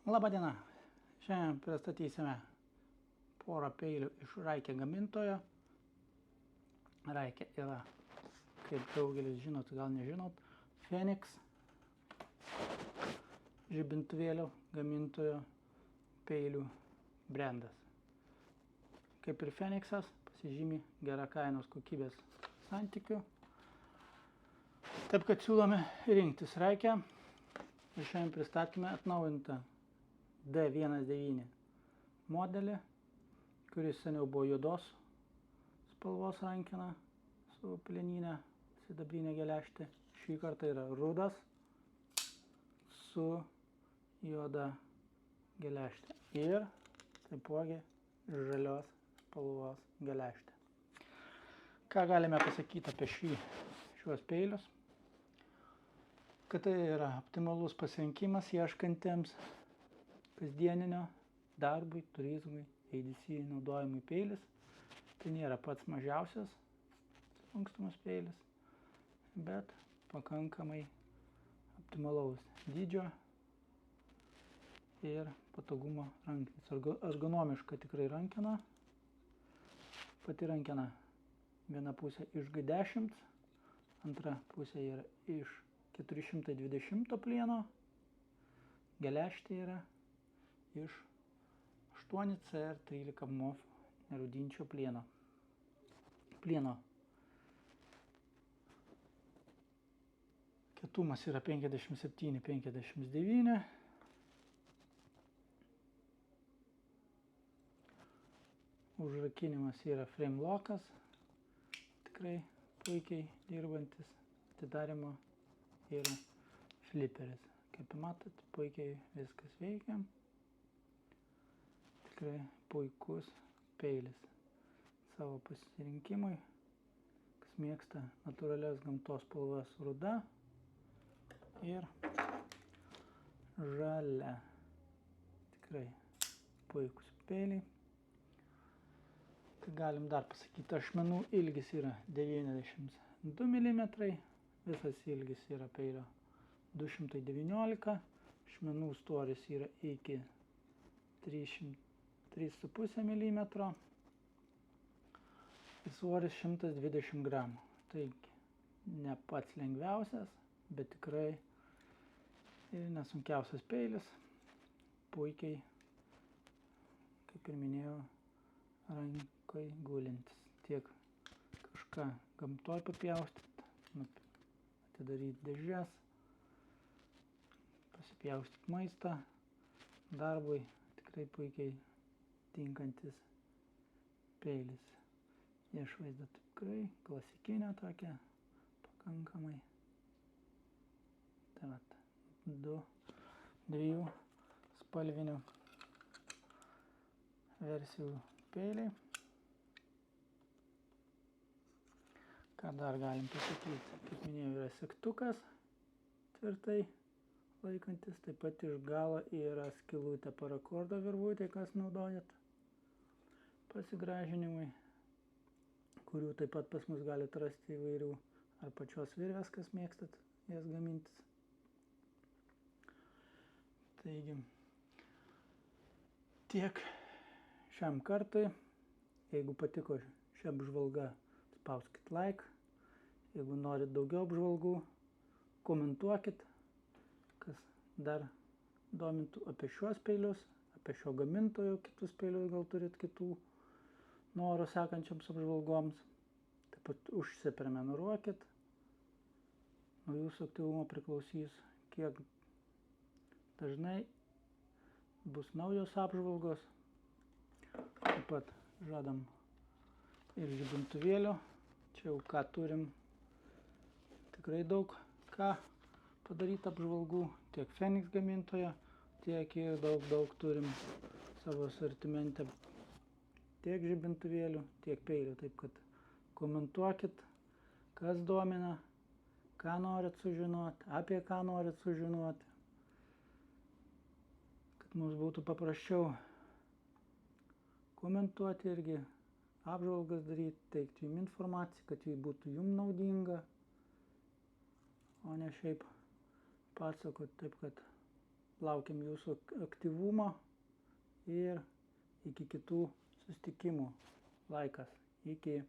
Labadiena! Šiandien pristatysime porą peilių iš Raikė gamintojo. Raikė yra, kaip daugelis žinot, gal nežinot, Phoenix žibintuvėlių gamintojo peilių brendas. Kaip ir Phoenixas, pasižymi gerą kainos kokybės santykių. Taip kad siūlome rinktis Raikę. Ir šiandien pristatome atnaujintą D19 modelį, kuris seniau buvo juodos spalvos rankena su plieninė sidabrinė geležtė. Šį kartą yra rudas su juoda geležtė ir taipogi žalios spalvos geležtė. Ką galime pasakyti apie šiuos peilius? Kad tai yra optimalus pasirinkimas ieškantiems kasdieninio darbui, turizmui, ADC naudojimui peilis. Tai nėra pats mažiausias lankstumas peilis, bet pakankamai optimalaus dydžio ir patogumo rankenis. Ergonomiška tikrai rankena. Pati rankena viena pusė iš G10, antra pusė yra iš 420 plieno, geležtė yra iš 8CR13 MOF nerūdinčio plieno. Kietumas yra 57-59. Užrakinimas yra frame lockas, tikrai puikiai dirbantis, atidarimo yra fliperis. Kaip matot, puikiai viskas veikia. Tikrai puikus peilis savo pasirinkimui. Kas mėgsta natūralias gamtos spalvas ruda ir žalia. Tikrai puikus peiliai. Tai galim dar pasakyti, ašmenų ilgis yra 92 mm, visas ilgis yra peilio 219, ašmenų storis yra iki 3,5 mm ir svoris 120 gramų. Taigi ne pats lengviausias, bet tikrai ir nesunkiausias peilis, puikiai, kaip ir minėjau, rankai gulintis. Tiek kažką gamtoj papjaustyti, atidaryti dėžes, pasipjaustyti maistą, darbui tikrai puikiai tinkantis peilis. Išvaizda tikrai klasikinė tokia, pakankamai. Tai vat, dviejų spalvinių versijų peiliai. Ką dar galim pasakyti? Kaip minėjau, yra segtukas tvirtai laikantis, taip pat iš galo yra skylutė parakordo virvutė, kas naudojat pasigražinimui, kurių taip pat pas mus galite rasti įvairių, ar pačios virvės, kas mėgstat jas gamintis. Taigi, tiek šiam kartui. Jeigu patiko ši apžvalga, spauskit like. Jeigu norit daugiau apžvalgų, komentuokit, kas dar domintų apie šiuos peilius, apie šio gamintojo kitus peilius, gal turit kitų norų sekančiams apžvalgoms. Taip pat užsiprenumeruokit. Nuo jūsų aktyvumo priklausys, kiek dažnai bus naujos apžvalgos. Taip pat žadam ir žibintuvėlių. Čia jau ką turim, tikrai daug ką padaryti apžvalgų, tiek Phoenix gamintojo, tiek ir daug turim savo asortimente, tiek žibintuvėlių, tiek peilių. Taip kad komentuokit, kas domina, ką norit sužinoti, apie ką norit sužinoti, kad mums būtų paprasčiau komentuoti irgi, apžvalgas daryti, teikti jums informaciją, kad ji būtų jums naudinga, o ne šiaip pasakot. Taip kad Laukiam jūsų aktyvumo ir iki kitų susitikimų. Laikas. Iki.